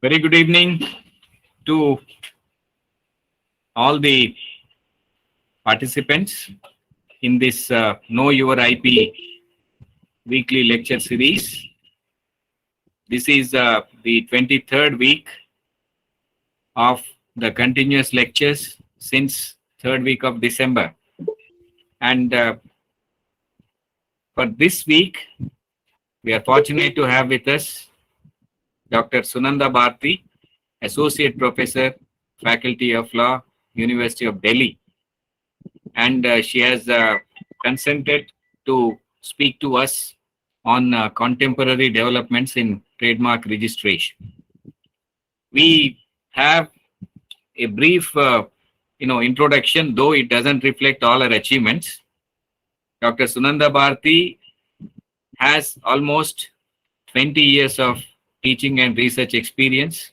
Very good evening to all the participants in this Know Your IP weekly lecture series. This is the 23rd week of the continuous lectures since 3rd week of December. And for this week, we are fortunate to have with us Dr. Sunanda Bharti, Associate Professor, Faculty of Law, University of Delhi. And she has consented to speak to us on contemporary developments in trademark registration. We have a brief introduction, though it doesn't reflect all her achievements. Dr. Sunanda Bharti has almost 20 years of teaching and research experience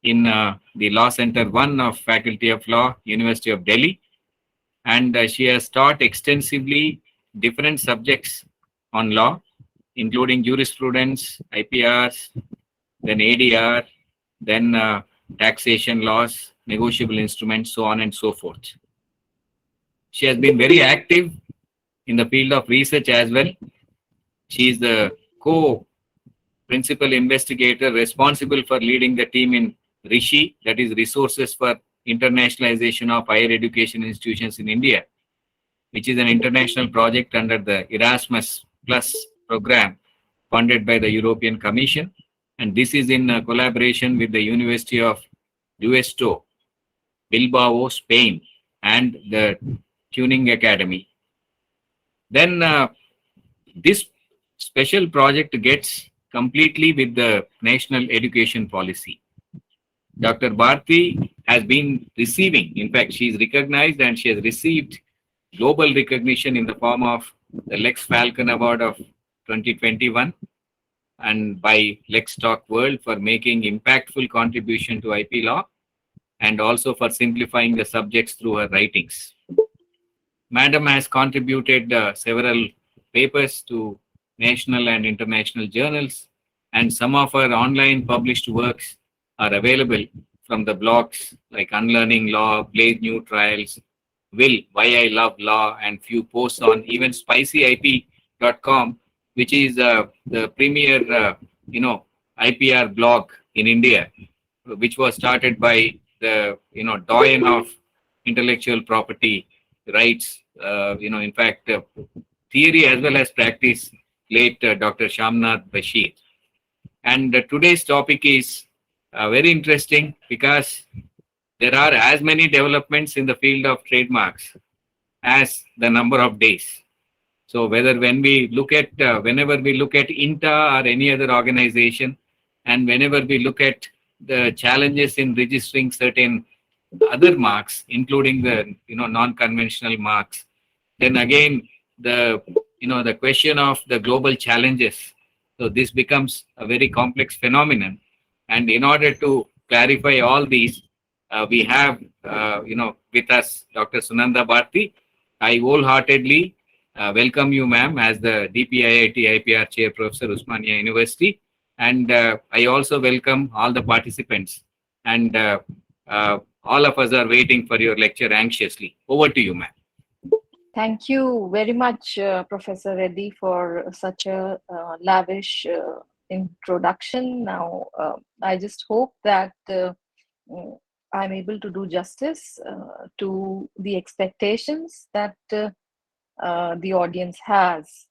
in the Law Center 1 of Faculty of Law, University of Delhi. And she has taught extensively different subjects on law, including jurisprudence, IPRs, then ADR, then taxation laws, negotiable instruments, so on and so forth. She has been very active in the field of research as well. She is the co-principal investigator responsible for leading the team in RISHII, that is Resources for Internationalization of Higher Education Institutions in India, which is an international project under the Erasmus Programme funded by the European Commission. And this is in collaboration with the University of Deusto, Bilbao, Spain, and the Tuning Academy. Then this special project gets completely with the national education policy. Dr. Bharti has been receiving, in fact, she is recognized and she has received global recognition in the form of the Lex Falcon Award of 2021 and by LexTalk World for making impactful contribution to IP law and also for simplifying the subjects through her writings. Madam has contributed several papers to national and international journals, and some of her online published works are available from the blogs like Unlearning Law, Blaze New Trials, Why I Love Law, and few posts on even spicyip.com, which is the premier IPR blog in India, which was started by the doyen of intellectual property rights, in fact, theory as well as practice, late Dr. Shamnath Bashir. And today's topic is very interesting because there are as many developments in the field of trademarks as the number of days. So whenever we look at INTA or any other organization, and whenever we look at the challenges in registering certain other marks, including the non-conventional marks, then again the question of the global challenges. So this becomes a very complex phenomenon. And in order to clarify all these, we have, with us Dr. Sunanda Bharti. I wholeheartedly welcome you, ma'am, as the DPIIT IPR-Chair Professor, Osmania University. And I also welcome all the participants. And all of us are waiting for your lecture anxiously. Over to you, ma'am. Thank you very much, Professor Reddy, for such a lavish introduction. Now, I just hope that I'm able to do justice to the expectations that the audience has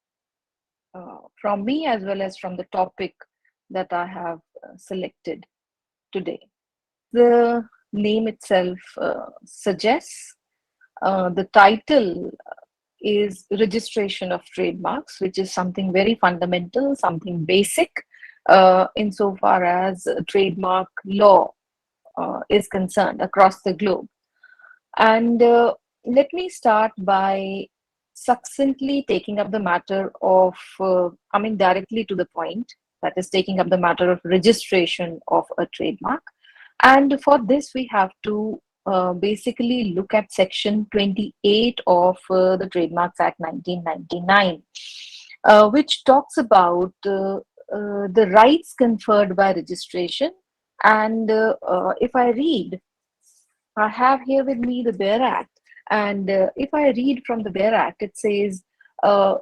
from me, as well as from the topic that I have selected today. The name itself suggests the title is registration of trademarks, which is something very fundamental, something basic insofar as trademark law is concerned across the globe. And let me start by succinctly taking up the matter of coming directly to the point, that is taking up the matter of registration of a trademark. And for this, we have to basically look at Section 28 of the Trademarks Act 1999, which talks about the rights conferred by registration And if I read, I have here with me the Bear Act. And if I read from the Bear Act, it says, uh,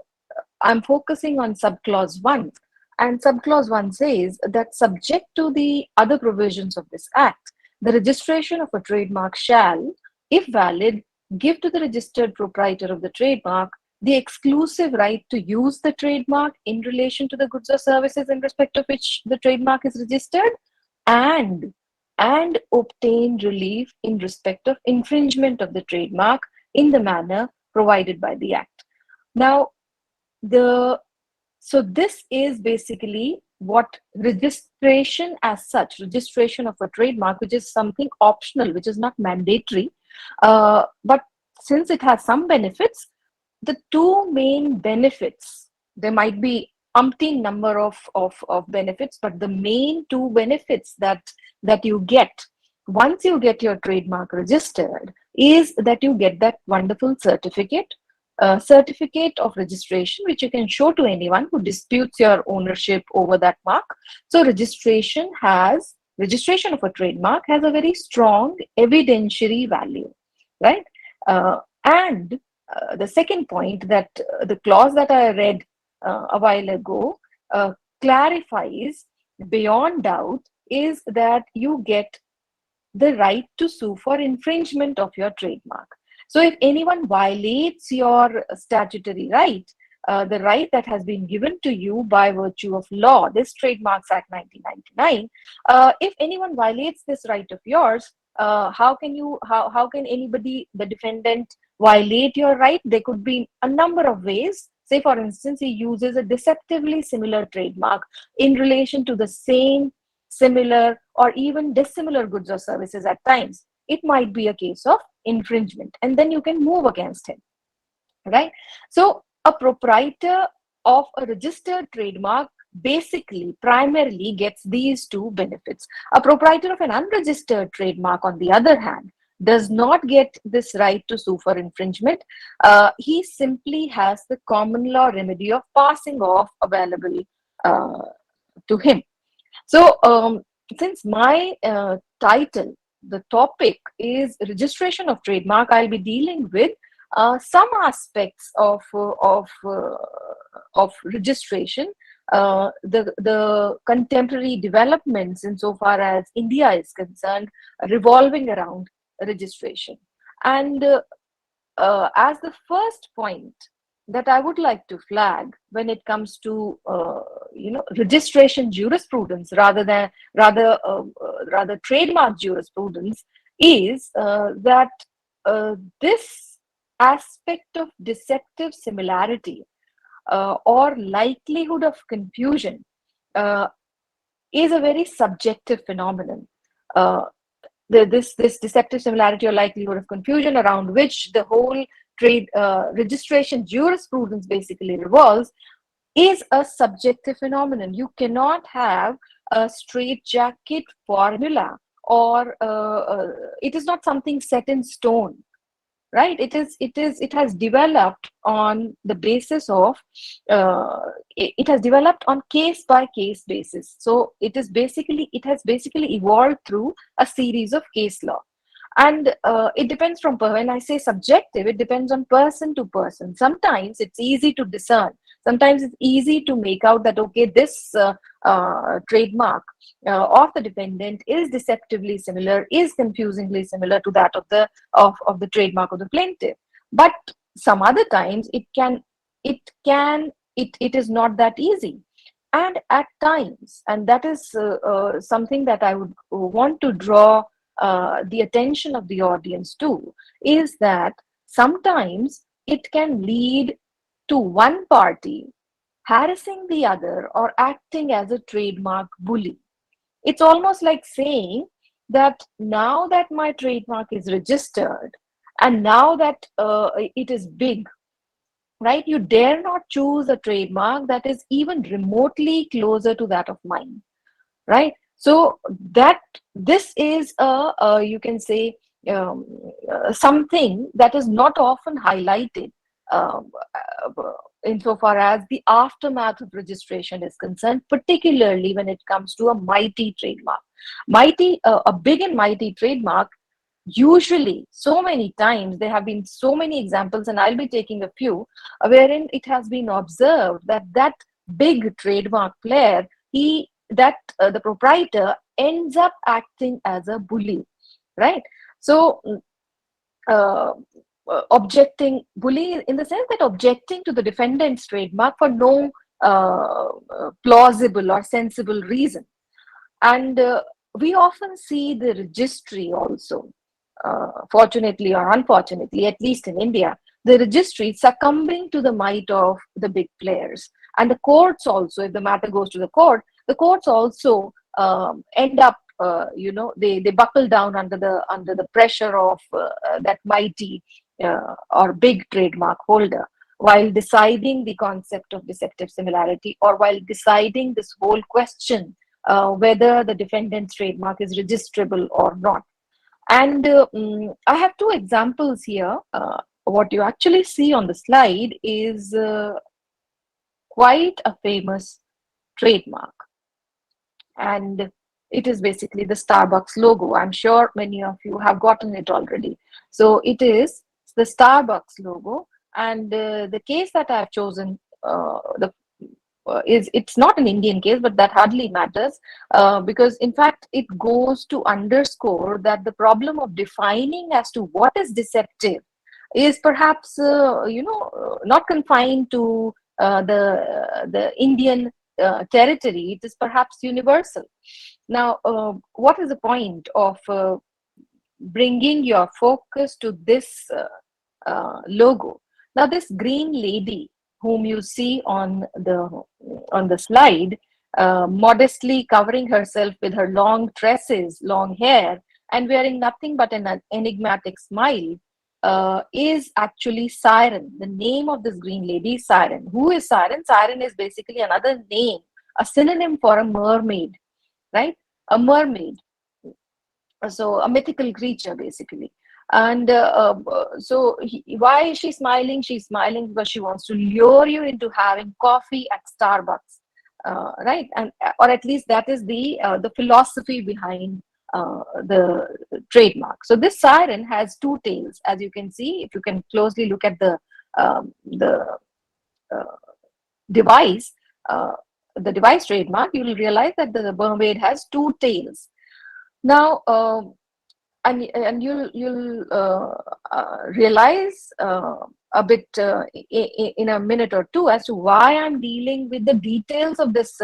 I'm focusing on subclause 1. And subclause 1 says that subject to the other provisions of this act, the registration of a trademark shall, if valid, give to the registered proprietor of the trademark the exclusive right to use the trademark in relation to the goods or services in respect of which the trademark is registered, and and obtain relief in respect of infringement of the trademark in the manner provided by the act. Now, the so this is basically what registration as such, registration of a trademark, which is something optional, which is not mandatory, but since it has some benefits, the two main benefits, there might be umpteen number of benefits, but the main two benefits that you get once you get your trademark registered is that you get that wonderful certificate, certificate of registration, which you can show to anyone who disputes your ownership over that mark. So registration of a trademark has a very strong evidentiary value, right? And the second point, that the clause that I read a while ago clarifies beyond doubt, is that you get the right to sue for infringement of your trademark. So if anyone violates your statutory right, the right that has been given to you by virtue of law, this Trademarks Act 1999, if anyone violates this right of yours, how can anybody, the defendant, violate your right? There could be a number of ways. Say, for instance, he uses a deceptively similar trademark in relation to the same, similar, or even dissimilar goods or services at times. It might be a case of infringement, and then you can move against him, right? So a proprietor of a registered trademark basically primarily gets these two benefits. A proprietor of an unregistered trademark, on the other hand, does not get this right to sue for infringement. He simply has the common law remedy of passing off available to him. So since my title, the topic is registration of trademark, I'll be dealing with some aspects of registration, the contemporary developments insofar as India is concerned, revolving around registration. And as the first point that I would like to flag when it comes to registration jurisprudence rather trademark jurisprudence, is that this aspect of deceptive similarity or likelihood of confusion is a very subjective phenomenon. This deceptive similarity or likelihood of confusion, around which the whole trade registration jurisprudence basically revolves, is a subjective phenomenon. You cannot have a straitjacket formula, or it is not something set in stone, right? It has developed on the basis of it has developed on case by case basis. So it has basically evolved through a series of case law. And it depends from, when I say subjective, it depends on person to person. Sometimes it's easy to discern. Sometimes it's easy to make out that, okay, this trademark of the defendant is deceptively similar, is confusingly similar to that of the trademark of the plaintiff. But some other times it is not that easy. And at times, and that is something that I would want to draw the attention of the audience to, is that sometimes it can lead to one party harassing the other or acting as a trademark bully. It's almost like saying that now that my trademark is registered and now that it is big, right, you dare not choose a trademark that is even remotely closer to that of mine, right? So that this is you can say something that is not often highlighted insofar as the aftermath of registration is concerned, particularly when it comes to a mighty trademark. A big and mighty trademark, usually so many times, there have been so many examples, and I'll be taking a few, wherein it has been observed that that big trademark player, the proprietor ends up acting as a bully, right? So uh, bully in the sense that objecting to the defendant's trademark for no plausible or sensible reason. And we often see the registry also, fortunately or unfortunately, at least in India, the registry succumbing to the might of the big players. And the courts also, if the matter goes to the courts also end up, they buckle down under the pressure of that mighty or big trademark holder, while deciding the concept of deceptive similarity, or while deciding this whole question whether the defendant's trademark is registrable or not. And I have two examples here. What you actually see on the slide is quite a famous trademark. And it is basically the Starbucks logo. I'm sure many of you have gotten it already. So it is the Starbucks logo. And the case that I've chosen, it's not an Indian case, but that hardly matters, because in fact it goes to underscore that the problem of defining as to what is deceptive is perhaps not confined to the Indian territory. It is perhaps universal. Now, what is the point of bringing your focus to this logo? Now, this green lady whom you see on the slide, modestly covering herself with her long tresses, long hair, and wearing nothing but an enigmatic smile, is actually SIREN. The name of this green lady is SIREN. Who is SIREN? SIREN is basically another name, a synonym for a mermaid, right? A mermaid. So a mythical creature, basically. And why is she smiling? She's smiling because she wants to lure you into having coffee at Starbucks, right? And or at least that is the philosophy behind the trademark. So this SIREN has two tails, as you can see. If you can closely look at the device, trademark, you will realize that the mermaid has two tails. Now, and you'll realize a bit in a minute or two as to why I'm dealing with the details of this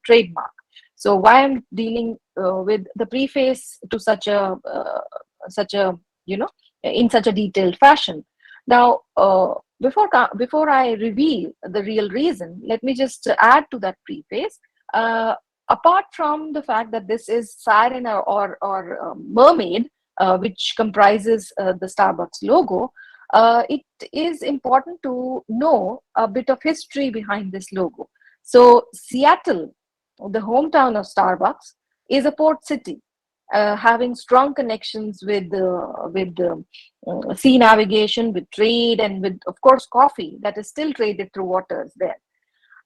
trademark. So why I'm dealing with the preface to such a in such a detailed fashion. Now, before I reveal the real reason, let me just add to that preface. Apart from the fact that this is SIREN or mermaid, which comprises the Starbucks logo, it is important to know a bit of history behind this logo. So Seattle, the hometown of Starbucks, is a port city, having strong connections with sea navigation, with trade, and with, of course, coffee that is still traded through waters there.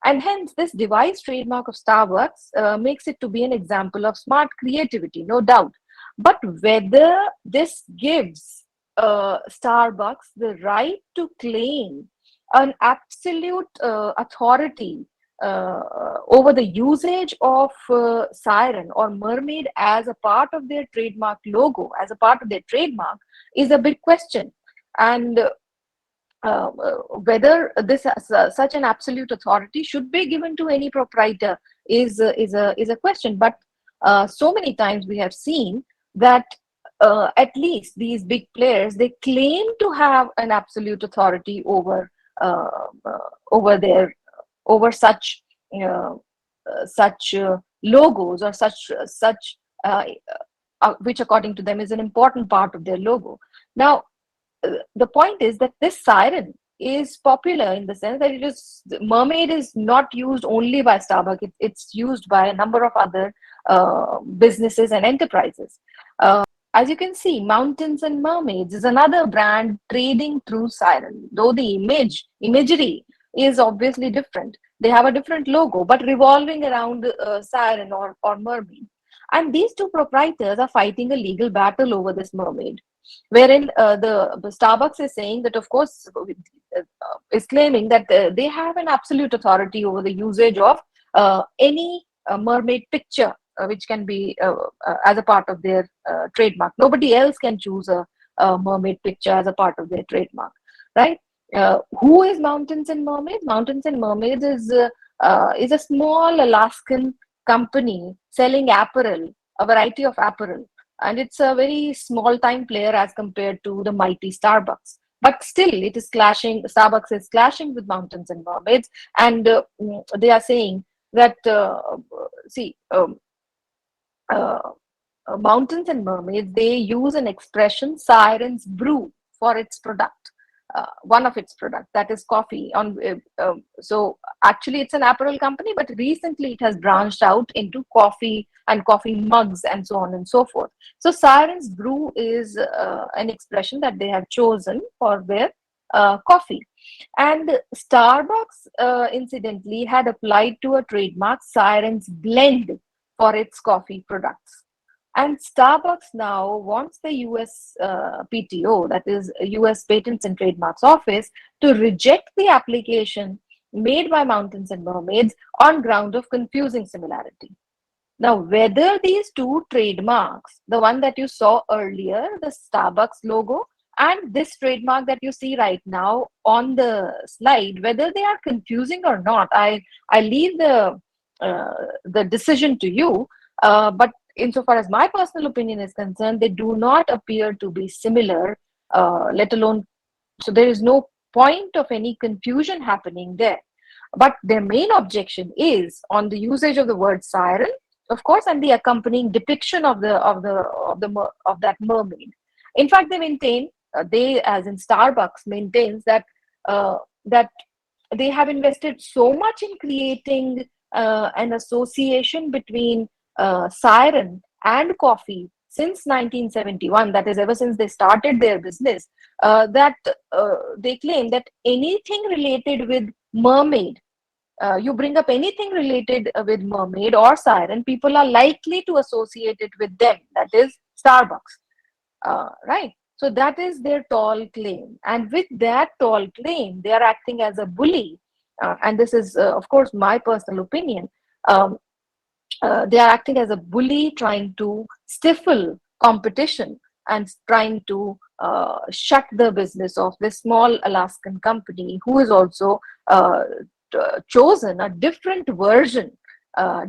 And hence, this device trademark of Starbucks makes it to be an example of smart creativity, no doubt. But whether this gives Starbucks the right to claim an absolute authority over the usage of SIREN or mermaid as a part of their trademark logo, as a part of their trademark, is a big question. And whether this such an absolute authority should be given to any proprietor is a question. But so many times we have seen that at least these big players, they claim to have an absolute authority over such logos, or such which according to them is an important part of their logo. Now, the point is that this SIREN is popular in the sense that mermaid is not used only by Starbucks. It's used by a number of other businesses and enterprises. As you can see, Mountains and Mermaids is another brand trading through SIREN, though the imagery is obviously different. They have a different logo, but revolving around SIREN or mermaid. And these two proprietors are fighting a legal battle over this mermaid, wherein the Starbucks is saying that, of course, is claiming that they have an absolute authority over the usage of any mermaid picture, which can be as a part of their trademark. Nobody else can choose a mermaid picture as a part of their trademark, right? Who is Mountains and Mermaids? Mountains and Mermaids is a small Alaskan company selling apparel, a variety of apparel, and it's a very small time player as compared to the mighty Starbucks. But still, it is clashing. Starbucks is clashing with Mountains and Mermaids, and they are saying that see. Uh, Mountains and Mermaids, they use an expression, Siren's Brew, for its product, one of its products, that is coffee. So actually it's an apparel company, but recently it has branched out into coffee and coffee mugs and so on and so forth. So Siren's Brew is an expression that they have chosen for their coffee. And Starbucks, incidentally, had applied to a trademark, Siren's Blend, for its coffee products. And Starbucks now wants the US PTO, that is US Patents and Trademarks Office, to reject the application made by Mountains and Mermaids on ground of confusing similarity. Now, whether these two trademarks, the one that you saw earlier, the Starbucks logo, and this trademark that you see right now on the slide, whether they are confusing or not, I leave the decision to you. But insofar as my personal opinion is concerned, they do not appear to be similar, let alone, so there is no point of any confusion happening there. But their main objection is on the usage of the word siren, of course, and the accompanying depiction of that mermaid. In fact, they maintain, they as in Starbucks maintains that that they have invested so much in creating an association between siren and coffee since 1971, that is ever since they started their business, that they claim that anything related with mermaid, you bring up anything related with mermaid or siren, people are likely to associate it with them, that is Starbucks, right? So that is their tall claim, and with that tall claim, they are acting as a bully, and this is of course my personal opinion. They are acting as a bully, trying to stifle competition and trying to shut the business of this small Alaskan company, who is also chosen a different version,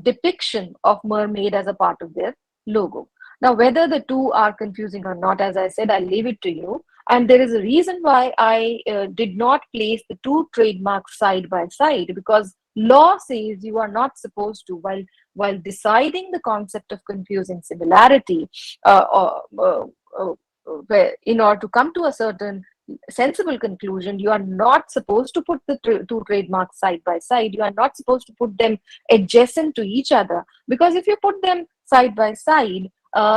depiction of mermaid as a part of their logo. Now, whether the two are confusing or not, as I said, I'll leave it to you. And there is a reason why I did not place the two trademarks side by side, because law says you are not supposed to, while deciding the concept of confusing similarity, in order to come to a certain sensible conclusion, you are not supposed to put the two trademarks side by side. You are not supposed to put them adjacent to each other, because if you put them side by side,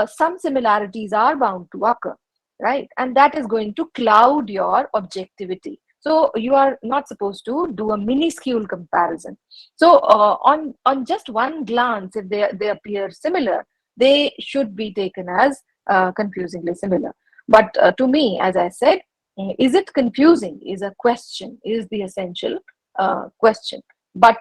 some similarities are bound to occur, right? And that is going to cloud your objectivity. So you are not supposed to do a minuscule comparison. So on just one glance, if they appear similar, they should be taken as confusingly similar. But to me, as I said, is it confusing is a question, is the essential question. But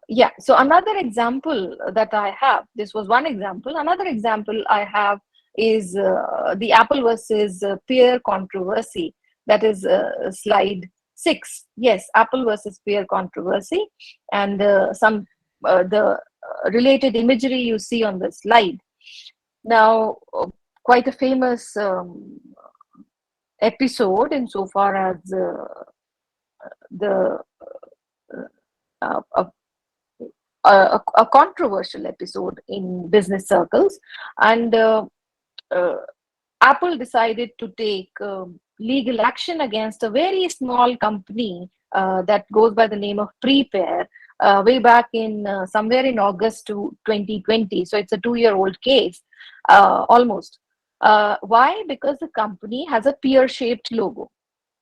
yeah, so another example that I have, this was one example. Another example I have is the Apple versus Peer controversy. That is slide 6. Yes, Apple versus Peer controversy, and the related imagery you see on the slide. Now, quite a famous episode insofar as a controversial episode in business circles, and Apple decided to take legal action against a very small company that goes by the name of Prepare way back in somewhere in August 2020. So it's a 2-year-old case, almost. Why? Because the company has a pear-shaped logo,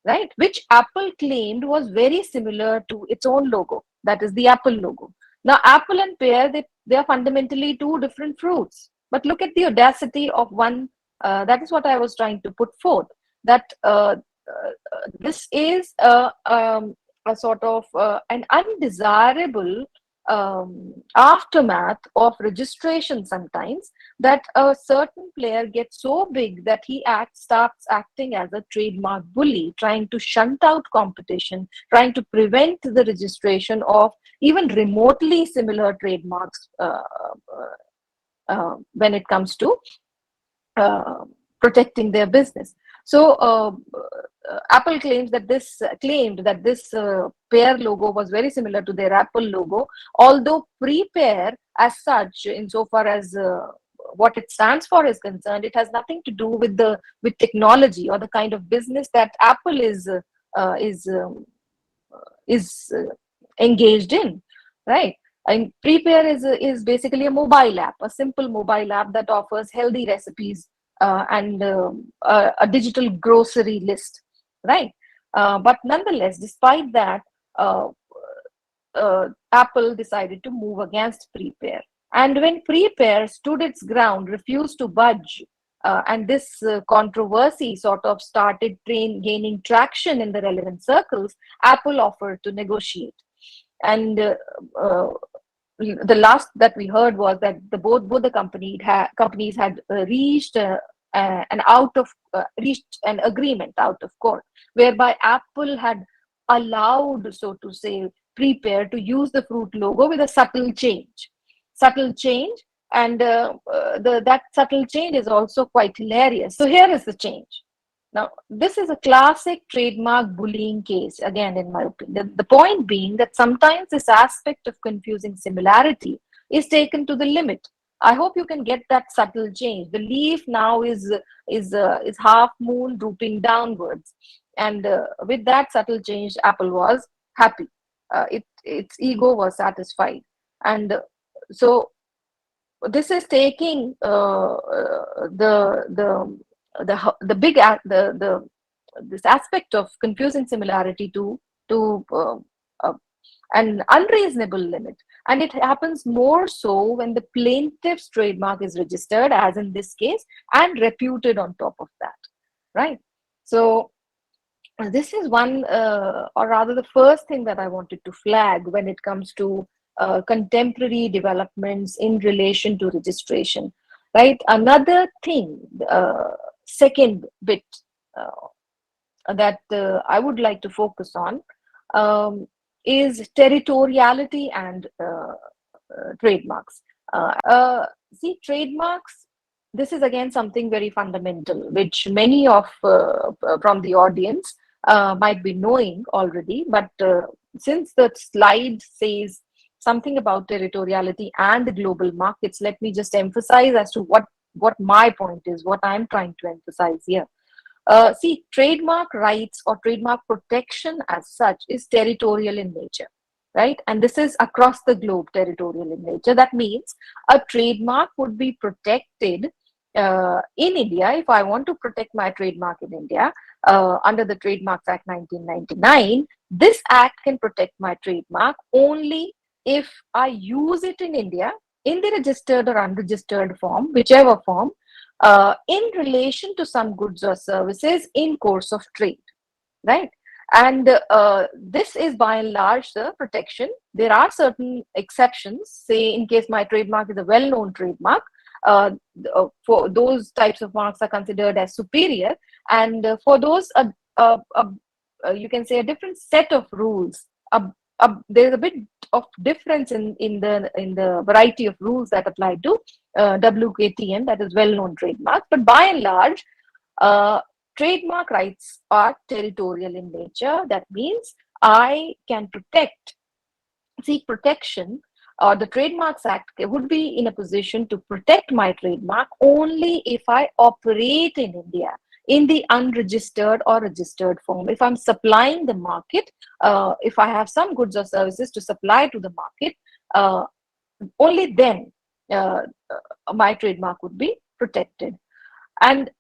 right? Which Apple claimed was very similar to its own logo, that is the Apple logo. Now, apple and pear, they are fundamentally two different fruits. But look at the audacity of one. That is what I was trying to put forth. That this is a sort of an undesirable aftermath of registration sometimes, that a certain player gets so big that he starts acting as a trademark bully, trying to shunt out competition, trying to prevent the registration of even remotely similar trademarks when it comes to protecting their business. So Apple claimed that this pair logo was very similar to their Apple logo, although pre-pair as such, insofar as what it stands for is concerned, it has nothing to do with technology or the kind of business that Apple is engaged in, right? And Prepare is basically a mobile app, a simple mobile app that offers healthy recipes and a digital grocery list, right? But nonetheless, despite that, Apple decided to move against Prepare. And when Prepare stood its ground, refused to budge, and this controversy sort of started gaining traction in the relevant circles, Apple offered to negotiate. And the last that we heard was that both the companies had reached reached an agreement out of court, whereby Apple had allowed, so to say, Prepare to use the fruit logo with a subtle change, and that subtle change is also quite hilarious. So here is the change. Now, this is a classic trademark bullying case, again, in my opinion. The point being that sometimes this aspect of confusing similarity is taken to the limit. I hope you can get that subtle change. The leaf now is half moon drooping downwards. And with that subtle change, Apple was happy. Its ego was satisfied. And so this is taking this aspect of confusing similarity to an unreasonable limit, and it happens more so when the plaintiff's trademark is registered, as in this case, and reputed on top of that, right? So this is one, or rather the first thing that I wanted to flag when it comes to contemporary developments in relation to registration, right? Another thing, second bit that I would like to focus on is territoriality and trademarks. See, trademarks, this is again something very fundamental, which many of from the audience might be knowing already, but since the slide says something about territoriality and the global markets, let me just emphasize as to what my point is, what I'm trying to emphasize here. See, trademark rights or trademark protection as such is territorial in nature, right? And this is across the globe, territorial in nature. That means a trademark would be protected in India. If I want to protect my trademark in India under the Trademarks Act 1999, this act can protect my trademark only if I use it in India in the registered or unregistered form, whichever form, in relation to some goods or services in course of trade, right? And this is by and large the protection. There are certain exceptions, say in case my trademark is a well-known trademark, for those types of marks are considered as superior, and for those you can say a different set of rules. There's a bit of difference in the variety of rules that apply to WKTN, that is well-known trademark. But by and large, trademark rights are territorial in nature. That means I can seek protection, or the Trademarks Act would be in a position to protect my trademark only if I operate in India in the unregistered or registered form. If I'm supplying the market, if I have some goods or services to supply to the market, only then my trademark would be protected. And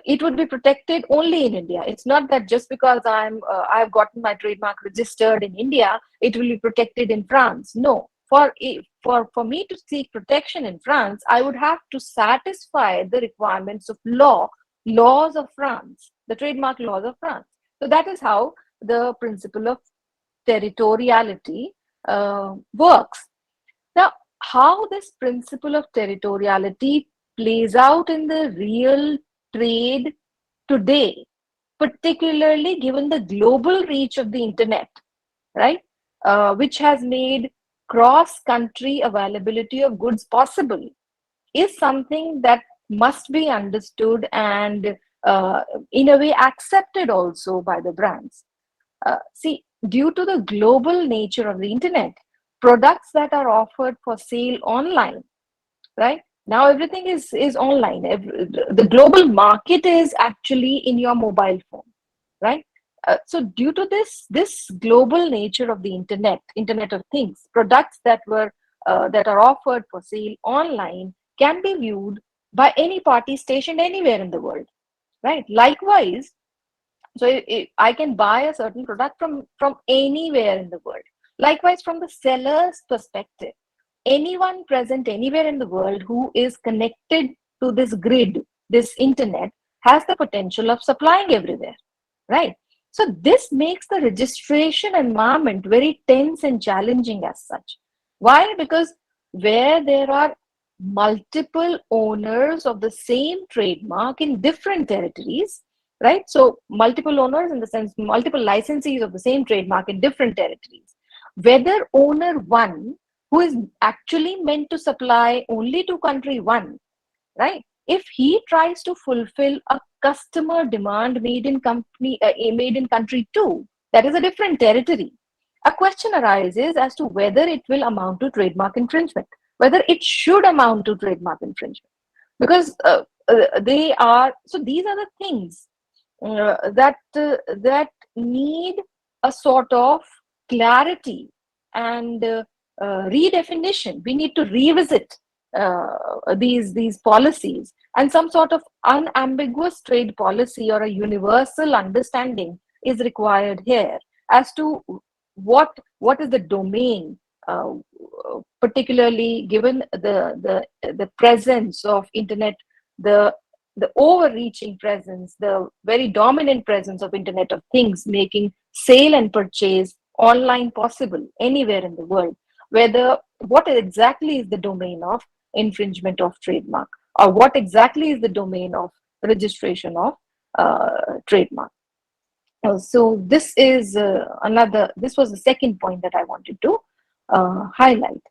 it would be protected only in India. It's not that just because I've gotten my trademark registered in India, it will be protected in France. No. for me to seek protection in France, I would have to satisfy the requirements of laws of France, the trademark laws of France. So that is how the principle of territoriality works. Now, how this principle of territoriality plays out in the real trade today, particularly given the global reach of the internet, right? Which has made cross-country availability of goods possible, is something that must be understood and in a way accepted also by the brands. See, due to the global nature of the internet, products that are offered for sale online, right? Now everything is online. The global market is actually in your mobile phone, right? So due to this global nature of the Internet of Things, products that are offered for sale online can be viewed by any party stationed anywhere in the world, right? Likewise, so I can buy a certain product from anywhere in the world. Likewise, from the seller's perspective, anyone present anywhere in the world who is connected to this grid, this internet, has the potential of supplying everywhere, right? So this makes the registration environment very tense and challenging as such. Why? Because where there are multiple owners of the same trademark in different territories, right? So multiple owners in the sense multiple licensees of the same trademark in different territories. Whether owner one, who is actually meant to supply only to country one, right? If he tries to fulfill a customer demand made in country two, that is a different territory. A question arises as to whether it will amount to trademark infringement, whether it should amount to trademark infringement, because these are the things that need a sort of clarity and redefinition. We need to revisit these policies, and some sort of unambiguous trade policy or a universal understanding is required here as to what is the domain, particularly given the presence of internet, the overreaching presence, the very dominant presence of Internet of Things, making sale and purchase online possible anywhere in the world. Whether what exactly is the domain of infringement of trademark, or what exactly is the domain of registration of trademark. So this is this was the second point that I wanted to highlight.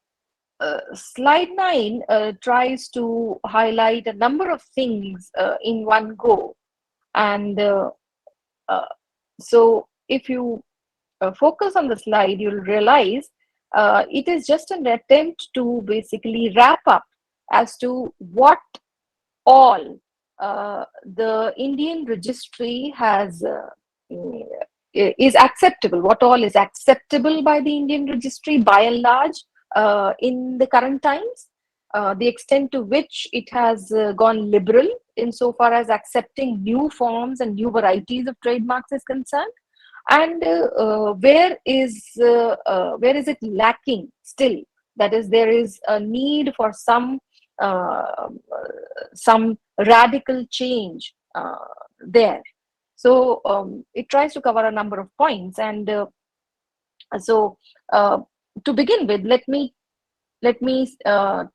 Slide 9 tries to highlight a number of things in one go. And so if you focus on the slide, you'll realize it is just an attempt to basically wrap up as to what all the Indian registry has is acceptable, what all is acceptable by the Indian registry by and large in the current times, the extent to which it has gone liberal insofar as accepting new forms and new varieties of trademarks is concerned, and where is it lacking still? That is, there is a need for some radical change there. So it tries to cover a number of points, and so to begin with, let me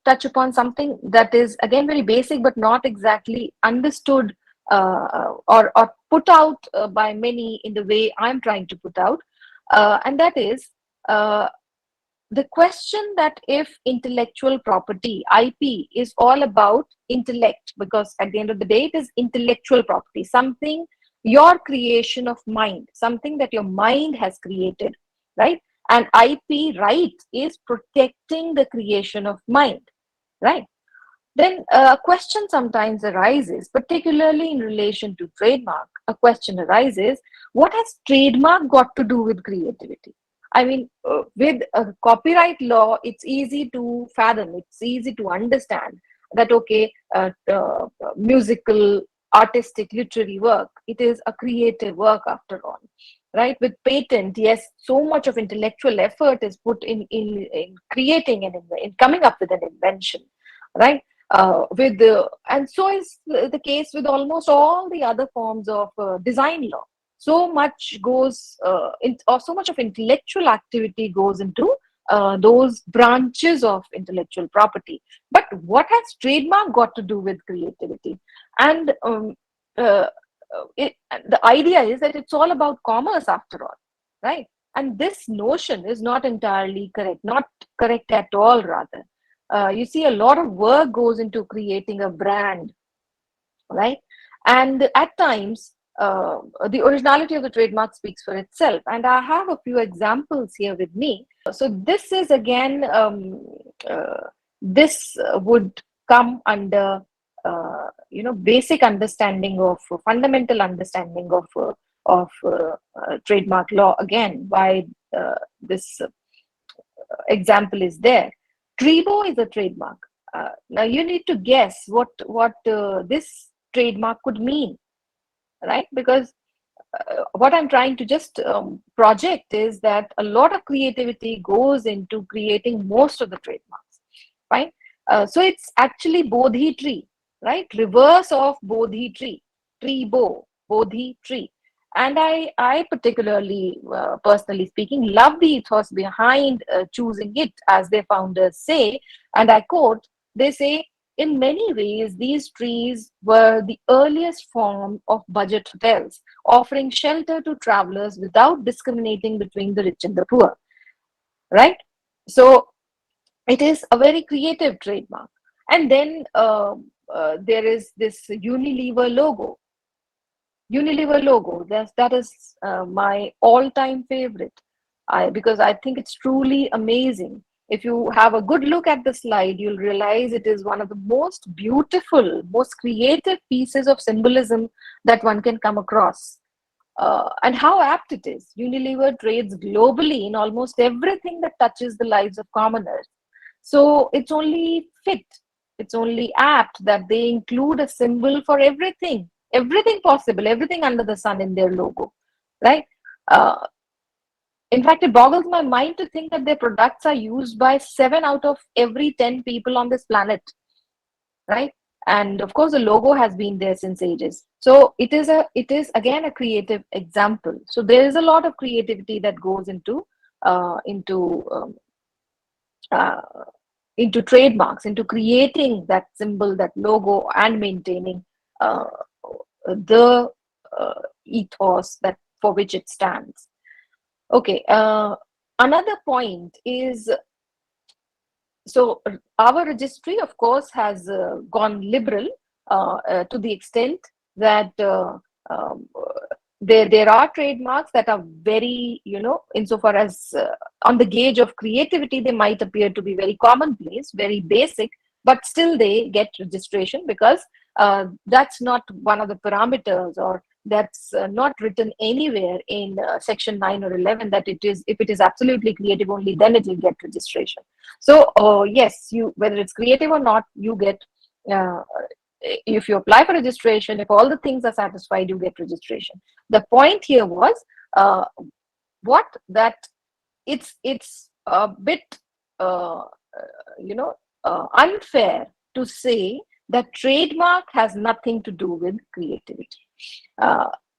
touch upon something that is again very basic but not exactly understood or put out by many in the way I'm trying to put out, and that is the question that if intellectual property, IP, is all about intellect, because at the end of the day it is intellectual property, something, your creation of mind, something that your mind has created, right? And IP right is protecting the creation of mind, right? Then a question sometimes arises, particularly in relation to trademark. A question arises, what has trademark got to do with creativity? I mean, with copyright law, it's easy to fathom, it's easy to understand that, okay, musical, artistic, literary work, it is a creative work after all, right? With patent, yes, so much of intellectual effort is put in creating and in coming up with an invention, right? And so is the case with almost all the other forms of design law. So much goes or so much of intellectual activity goes into those branches of intellectual property. But what has trademark got to do with creativity? And uh, the idea is that it's all about commerce after all, right? And this notion is not entirely correct, not correct at all, rather. You see, a lot of work goes into creating a brand, right? And at times, the originality of the trademark speaks for itself. And I have a few examples here with me. So this is again, this would come under, basic understanding of fundamental understanding of trademark law. Again, why this example is there. Tribo is a trademark. Now you need to guess what this trademark could mean, right? Because what I'm trying to just project is that a lot of creativity goes into creating most of the trademarks, right? So it's actually Bodhi tree, right? Reverse of Bodhi tree, Tribo, Bodhi tree. And I particularly, personally speaking, love the ethos behind choosing it, as their founders say, and I quote, they say, in many ways, these trees were the earliest form of budget hotels, offering shelter to travelers without discriminating between the rich and the poor, right? So it is a very creative trademark. And then there is this Unilever logo. Unilever logo, that is my all-time favorite, because I think it's truly amazing. If you have a good look at the slide, you'll realize it is one of the most beautiful, most creative pieces of symbolism that one can come across. And how apt it is. Unilever trades globally in almost everything that touches the lives of commoners. So it's only fit, it's only apt that they include a symbol for everything possible, everything under the sun in their logo, right? Uh, in fact, it boggles my mind to think that their products are used by 7 out of every 10 people on this planet, right? And of course, the logo has been there since ages. So it is again a creative example. So there is a lot of creativity that goes into uh, into um, uh, into trademarks, into creating that symbol, that logo, and maintaining uh, the ethos that for which it stands. Okay. Another point is, so our registry, of course, has gone liberal to the extent that um, there are trademarks that are very, insofar as on the gauge of creativity, they might appear to be very commonplace, very basic, but still they get registration because that's not one of the parameters, or that's not written anywhere in section 9 or 11 that it is, if it is absolutely creative only, then it will get registration. So yes, whether it's creative or not, you get, if you apply for registration, if all the things are satisfied, you get registration. The point here was that it's a bit unfair to say that trademark has nothing to do with creativity.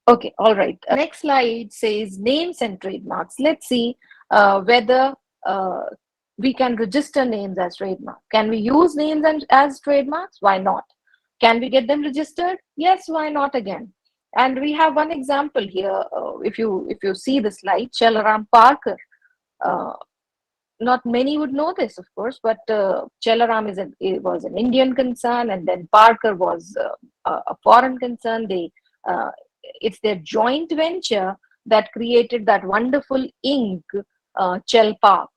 Okay, all right. Next slide says names and trademarks. Let's see whether we can register names as trademark. Can we use names as trademarks? Why not? Can we get them registered? Yes, why not again? And we have one example here. If you see the slide, Chelaram Parker. Not many would know this, of course, but Chelaram was an Indian concern, and then Parker was a foreign concern. It's their joint venture that created that wonderful ink, Chel Park,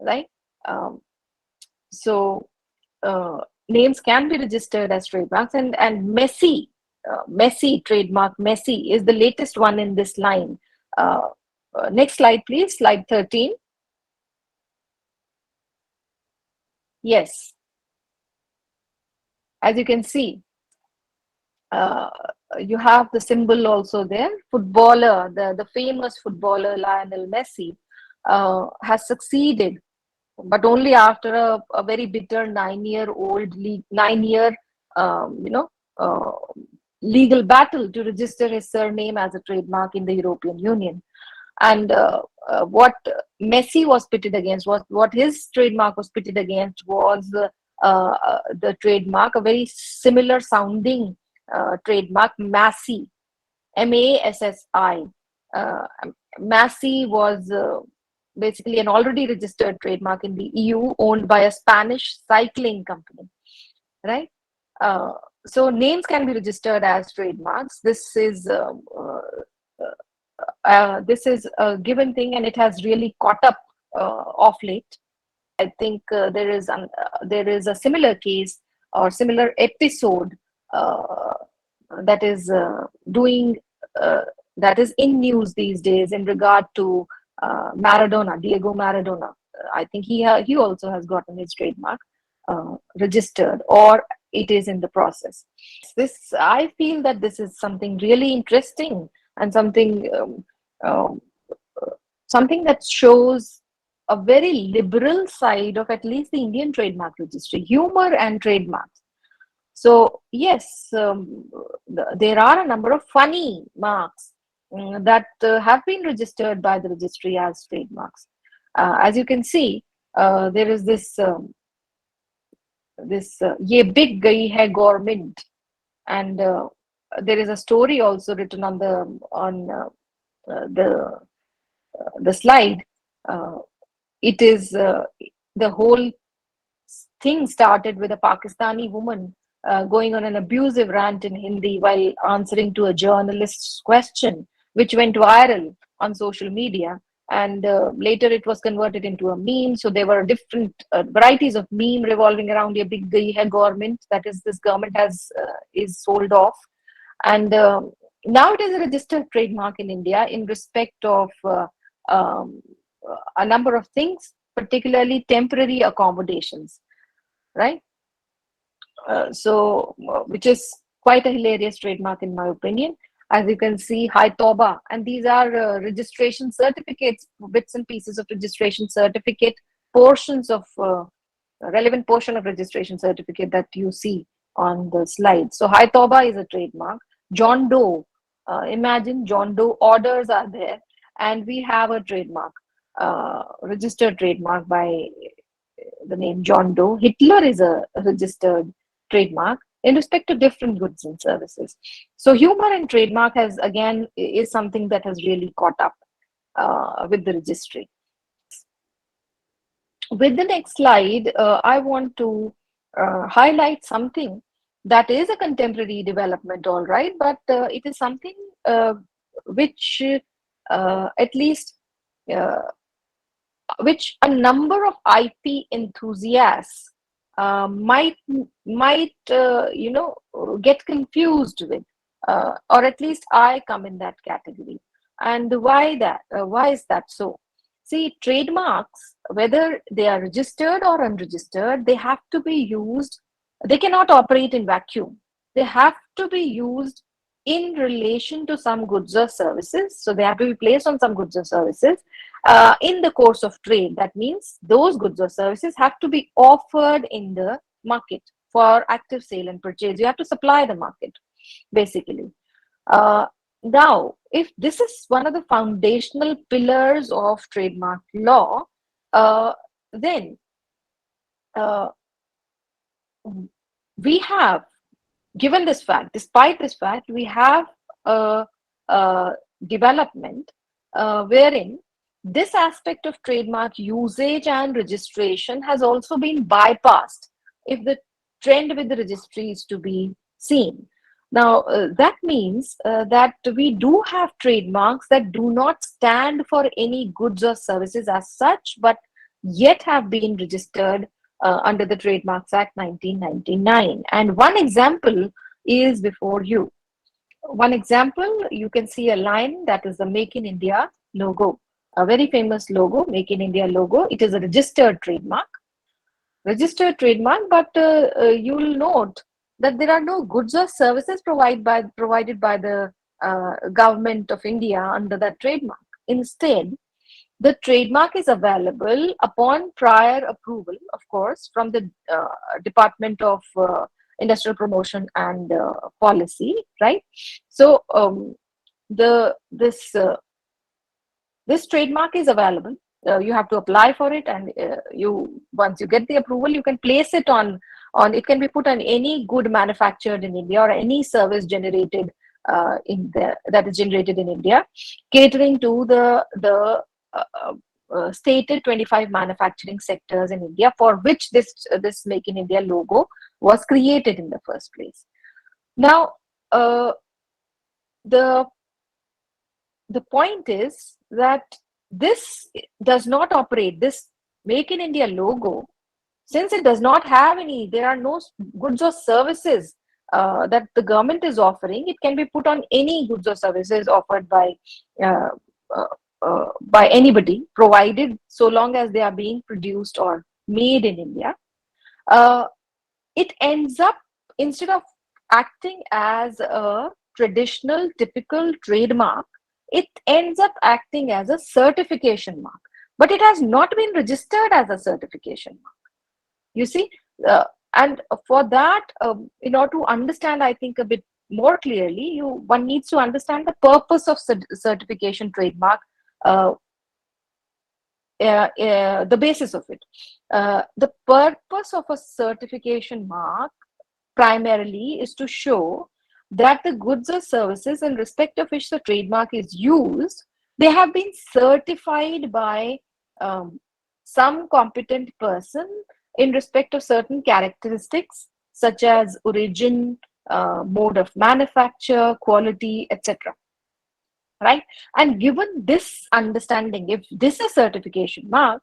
right? So names can be registered as trademarks, and Messi trademark. Messi is the latest one in this line. Next slide, please. Slide 13. Yes, as you can see, you have the symbol also there. Footballer, the famous footballer Lionel Messi has succeeded, but only after a very bitter 9-year uh, legal battle to register his surname as a trademark in the European Union. And what Messi was pitted against, what his trademark was pitted against was the trademark, a very similar sounding trademark, Massi, Massi. Massi was basically an already registered trademark in the EU, owned by a Spanish cycling company, right? So names can be registered as trademarks. This is a given thing, and it has really caught up of late. I think there is a similar case or similar episode that is that is in news these days in regard to Maradona, Diego Maradona. I think he also has gotten his trademark registered, or it is in the process. I feel that this is something really interesting and something that shows a very liberal side of at least the Indian trademark registry, humor and trademarks. So yes, there are a number of funny marks that have been registered by the registry as trademarks. As you can see, there is this "Ye big gayi hai government," and there is a story also written on the slide. It is the whole thing started with a Pakistani woman going on an abusive rant in Hindi while answering to a journalist's question, which went viral on social media. And later it was converted into a meme. So there were different varieties of meme revolving around a big gayi hai government. That is, this government is sold off. And now it is a registered trademark in India in respect of a number of things, particularly temporary accommodations, right? Which is quite a hilarious trademark in my opinion. As you can see, Hai Toba, and these are registration certificates, bits and pieces of registration certificate, portions of relevant portion of registration certificate that you see on the slide. So Hai Toba is a trademark. John Doe, imagine John Doe orders are there, and we have a trademark, registered trademark by the name John Doe. Hitler is a registered trademark in respect to different goods and services. So humor and trademark is something that has really caught up with the registry. With the next slide, I want to highlight something that is a contemporary development, all right, but it is something which at least which a number of IP enthusiasts might get confused with, or at least I come in that category. And why is that so? See, trademarks, whether they are registered or unregistered, they have to be used. They cannot operate in vacuum. They have to be used in relation to some goods or services. So they have to be placed on some goods or services in the course of trade. That means those goods or services have to be offered in the market for active sale and purchase. You have to supply the market, basically. Now, if this is one of the foundational pillars of trademark law, then we have, given this fact, despite this fact, we have a development wherein this aspect of trademark usage and registration has also been bypassed if the trend with the registry is to be seen. Now, that means that we do have trademarks that do not stand for any goods or services as such, but yet have been registered under the Trademarks Act 1999. And one example is before you. One example, you can see a line that is the Make in India logo, a very famous logo, Make in India logo. It is a registered trademark, but you will note that there are no goods or services provided by the government of India under that trademark. Instead, the trademark is available upon prior approval, of course, from the Department of Industrial Promotion and Policy, right? So this trademark is available. You have to apply for it, and once you get the approval, you can place it on. It can be put on any good manufactured in India or any service generated that is generated in India, catering to the stated 25 manufacturing sectors in India for which this Make in India logo was created in the first place. Now, the point is that this does not operate, this Make in India logo, since it does not have any, there are no goods or services that the government is offering. It can be put on any goods or services offered by anybody, provided so long as they are being produced or made in India. It ends up, instead of acting as a traditional typical trademark, it ends up acting as a certification mark, but it has not been registered as a certification mark. You see, and for that, in order to understand, I think, a bit more clearly, one needs to understand the purpose of certification trademark, the basis of it. The purpose of a certification mark primarily is to show that the goods or services in respect of which the trademark is used, they have been certified by some competent person in respect of certain characteristics such as origin, mode of manufacture, quality, etc. Right? And given this understanding, if this is certification mark,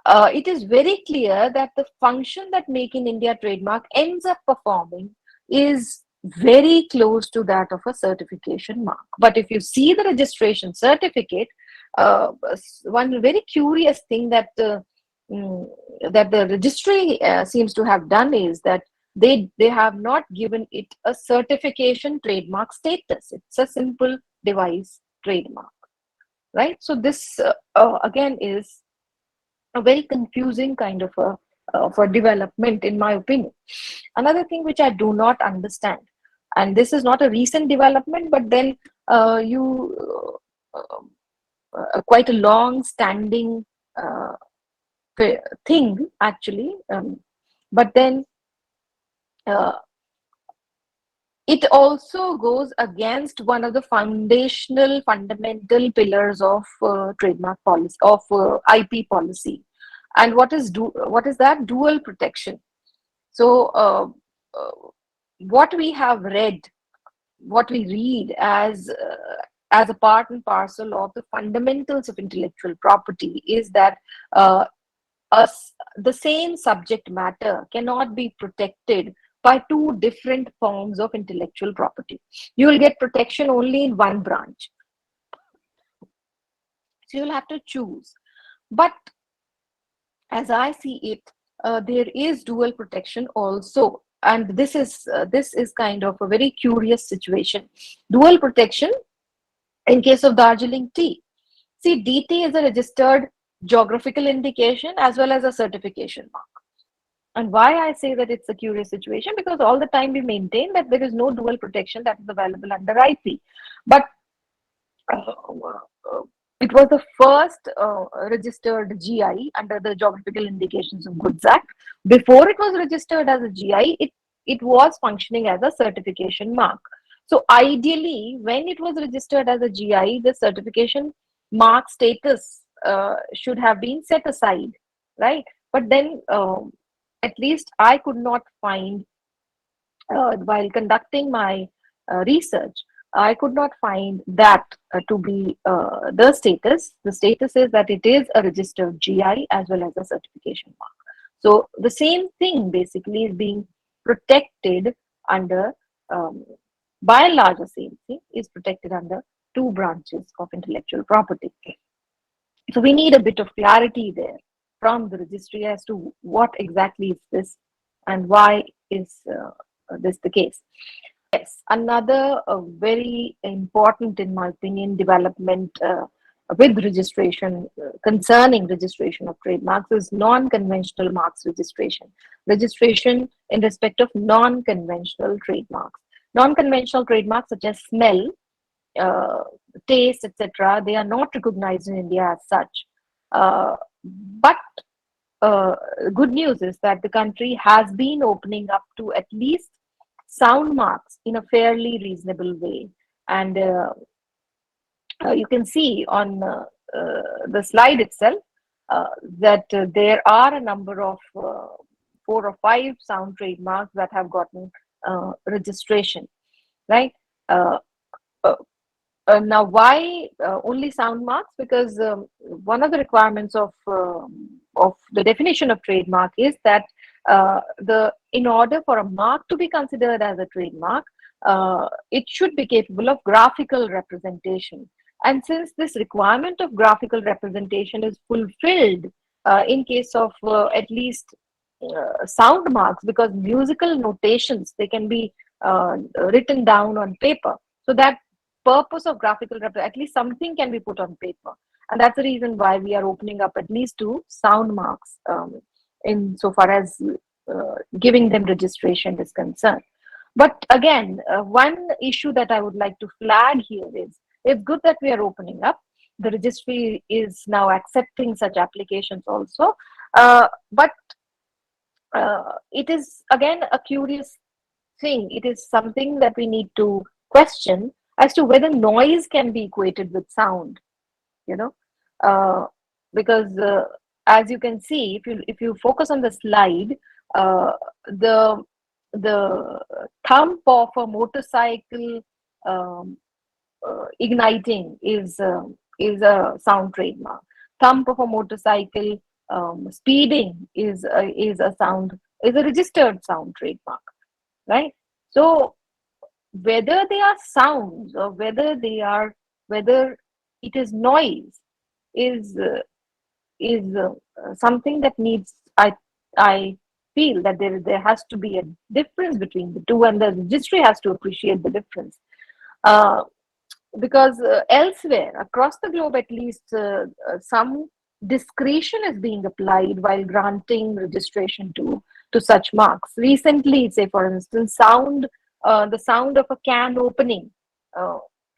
it is very clear that the function that Make in India trademark ends up performing is very close to that of a certification mark. But if you see the registration certificate, one very curious thing that the registry seems to have done is that they have not given it a certification trademark status. It's a simple device trademark, right? So this again is a very confusing kind of a development, in my opinion. Another thing which I do not understand, and this is not a recent development, but then quite a long standing thing actually, but then it also goes against one of the fundamental pillars of trademark policy, of IP policy. And what is that? Dual protection. So what we read as a part and parcel of the fundamentals of intellectual property is that the same subject matter cannot be protected by two different forms of intellectual property. You will get protection only in one branch. So you'll have to choose. But as I see it, there is dual protection also. And this is kind of a very curious situation. Dual protection in case of Darjeeling tea. See, DT is a registered geographical indication as well as a certification mark. And why I say that it's a curious situation, because all the time we maintain that there is no dual protection that is available under IP. But it was the first registered GI under the Geographical Indications of Goods Act. Before it was registered as a GI, it was functioning as a certification mark. So ideally, when it was registered as a GI, the certification mark status should have been set aside, right? But then at least I could not find, while conducting my research, I could not find that to be the status. The status is that it is a registered GI as well as a certification mark. So the same thing basically is being protected under, by and large, the same thing is protected under two branches of intellectual property. So we need a bit of clarity there from the registry as to what exactly is this and why is this the case. Yes, another very important, in my opinion, development with registration, concerning registration of trademarks, is non-conventional marks registration. Registration in respect of non-conventional trademarks. Non-conventional trademarks such as smell, taste, etc., they are not recognized in India as such. But good news is that the country has been opening up to at least sound marks in a fairly reasonable way. And you can see on the slide itself that there are a number of 4 or 5 sound trademarks that have gotten registration, right? Now, why only sound marks? Because one of the requirements of the definition of trademark is that in order for a mark to be considered as a trademark, it should be capable of graphical representation. And since this requirement of graphical representation is fulfilled in case of at least sound marks, because musical notations, they can be written down on paper. So that purpose of graphical representation, at least something can be put on paper. And that's the reason why we are opening up at least to sound marks in so far as giving them registration is concerned. But again, one issue that I would like to flag here is, it's good that we are opening up. The registry is now accepting such applications also. But it is again a curious thing. It is something that we need to question as to whether noise can be equated with sound, you know, because as you can see, if you focus on the slide, the thump of a motorcycle igniting is a sound trademark. Thump of a motorcycle speeding is a registered sound trademark, right? So whether they are sounds or whether it is noise is something that needs, I feel that there has to be a difference between the two, and the registry has to appreciate the difference. Because elsewhere across the globe, at least, some discretion is being applied while granting registration to such marks. Recently, say for instance, the sound of a can opening,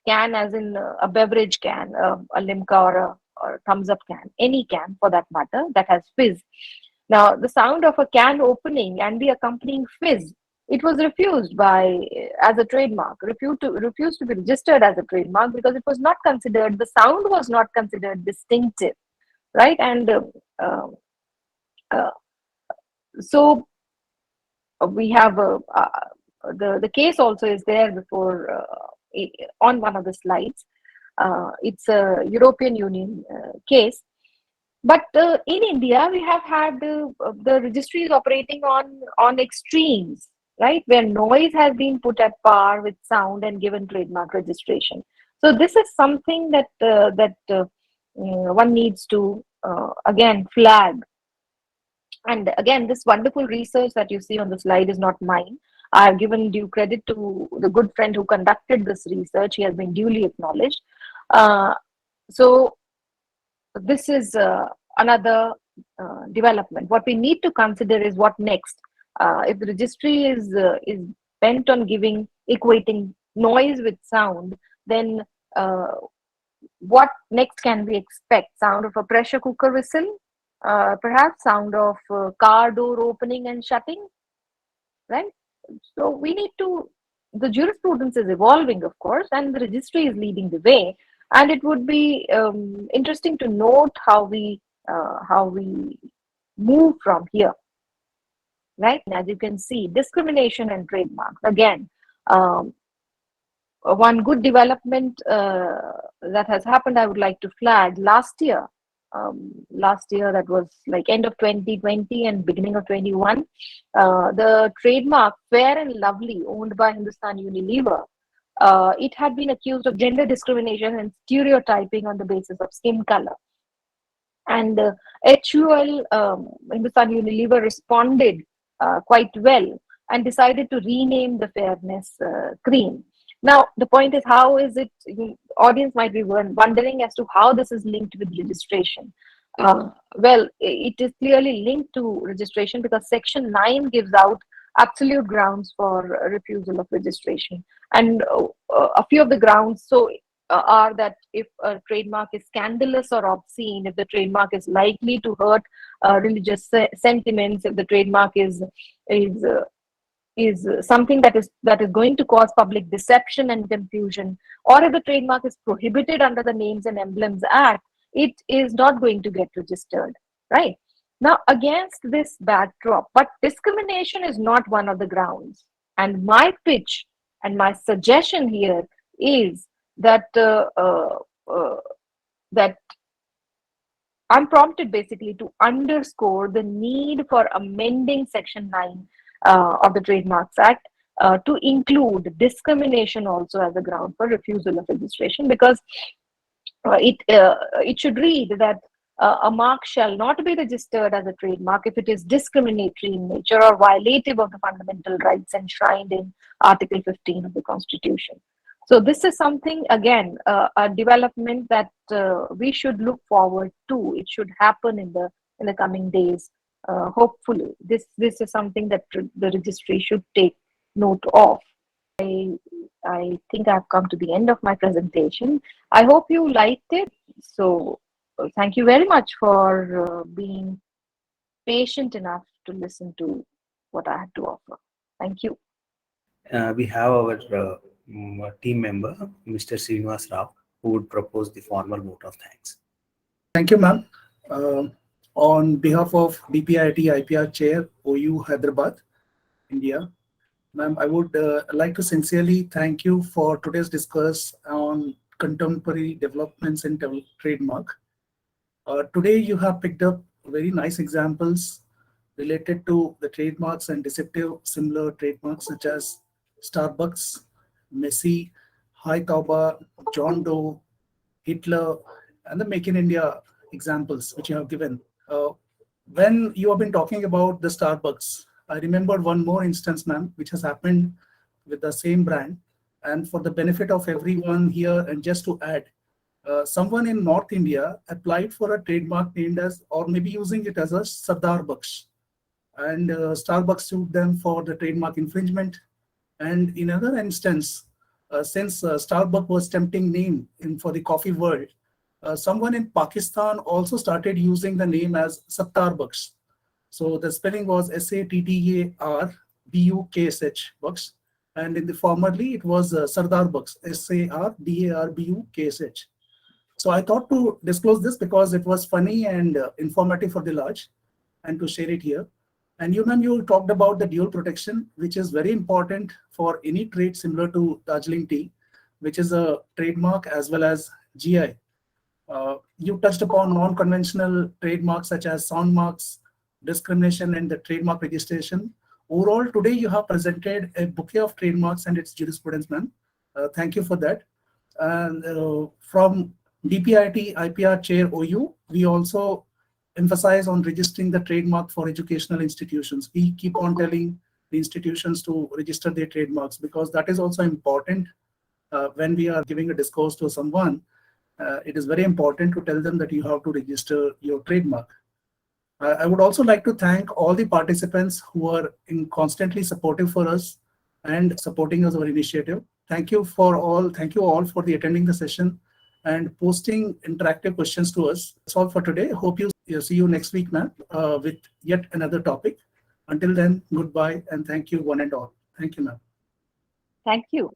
can as in a beverage can, a Limca or a thumbs up can, any can for that matter that has fizz. Now, the sound of a can opening and the accompanying fizz, it was refused as a trademark, refused to be registered as a trademark because it was not considered, the sound was not considered distinctive, right? And so we have the case also is there before on one of the slides. It's a European Union case. But in India, we have had the registries operating on extremes, right? Where noise has been put at par with sound and given trademark registration. So this is something that one needs to again flag. And again, this wonderful research that you see on the slide is not mine. I have given due credit to the good friend who conducted this research. He has been duly acknowledged. So this is another development. What we need to consider is what next. If the registry is bent on equating noise with sound, then what next can we expect? Sound of a pressure cooker whistle, perhaps sound of car door opening and shutting, right? So we need to, the jurisprudence is evolving, of course, and the registry is leading the way. And it would be interesting to note how we move from here, right? As you can see, discrimination and trademarks. Again, one good development that has happened, I would like to flag. Last year, that was like end of 2020 and beginning of 21, the trademark Fair and Lovely, owned by Hindustan Unilever, it had been accused of gender discrimination and stereotyping on the basis of skin color. And HUL, Hindustan Unilever, responded quite well and decided to rename the fairness cream. Now, the point is, how is it? Audience might be wondering as to how this is linked with registration. Well, it is clearly linked to registration because Section 9 gives out absolute grounds for refusal of registration. And a few of the grounds are that if a trademark is scandalous or obscene, if the trademark is likely to hurt religious sentiments, if the trademark is something that is going to cause public deception and confusion, or if the trademark is prohibited under the Names and Emblems Act, it is not going to get registered, right? Now, against this backdrop, but discrimination is not one of the grounds. And my pitch and my suggestion here is that that I'm prompted basically to underscore the need for amending Section 9 of the Trademarks Act to include discrimination also as a ground for refusal of registration, because it should read that a mark shall not be registered as a trademark if it is discriminatory in nature or violative of the fundamental rights enshrined in Article 15 of the Constitution. So this is something, again, a development that we should look forward to. It should happen in the coming days. Hopefully, this is something that the registry should take note of. I think I've come to the end of my presentation. I hope you liked it. So thank you very much for being patient enough to listen to what I had to offer. Thank you. We have our team member, Mr. Srinivas Rao, who would propose the formal vote of thanks. Thank you, ma'am. On behalf of DPIIT IPR-Chair, OU Hyderabad, India, ma'am, I would like to sincerely thank you for today's discourse on contemporary developments in trademark. Today, you have picked up very nice examples related to the trademarks and deceptive similar trademarks such as Starbucks, Messi, Hai Tauba, John Doe, Hitler, and the Make in India examples which you have given. When you have been talking about the Starbucks, I remembered one more instance, ma'am, which has happened with the same brand. And for the benefit of everyone here, and just to add, someone in North India applied for a trademark named as, or maybe using it as a Sardar Baksh. And Starbucks sued them for the trademark infringement. And in another instance, since Starbucks was tempting name for the coffee world, someone in Pakistan also started using the name as Sattar Baksh. So the spelling was S-A-T-T-A-R-B-U-K-S-H, Baksh. And in the formerly, it was Sardar Baksh, S-A-R-D-A-R-B-U-K-S-H. So I thought to disclose this because it was funny and informative for the large, and to share it here. And you, ma'am, you talked about the dual protection, which is very important for any trade similar to Darjeeling tea, which is a trademark as well as GI. You touched upon non-conventional trademarks such as sound marks, discrimination, and the trademark registration. Overall, today you have presented a bouquet of trademarks and its jurisprudence, ma'am. Thank you for that. And from DPIIT IPR-Chair OU, we also emphasize on registering the trademark for educational institutions. We keep on telling the institutions to register their trademarks because that is also important when we are giving a discourse to someone. It is very important to tell them that you have to register your trademark. I would also like to thank all the participants who are constantly supportive for us and supporting us our initiative. Thank you all for the attending the session and posting interactive questions to us. That's all for today. Hope you see you next week, ma'am, with yet another topic. Until then, goodbye and thank you one and all. Thank you, ma'am. Thank you.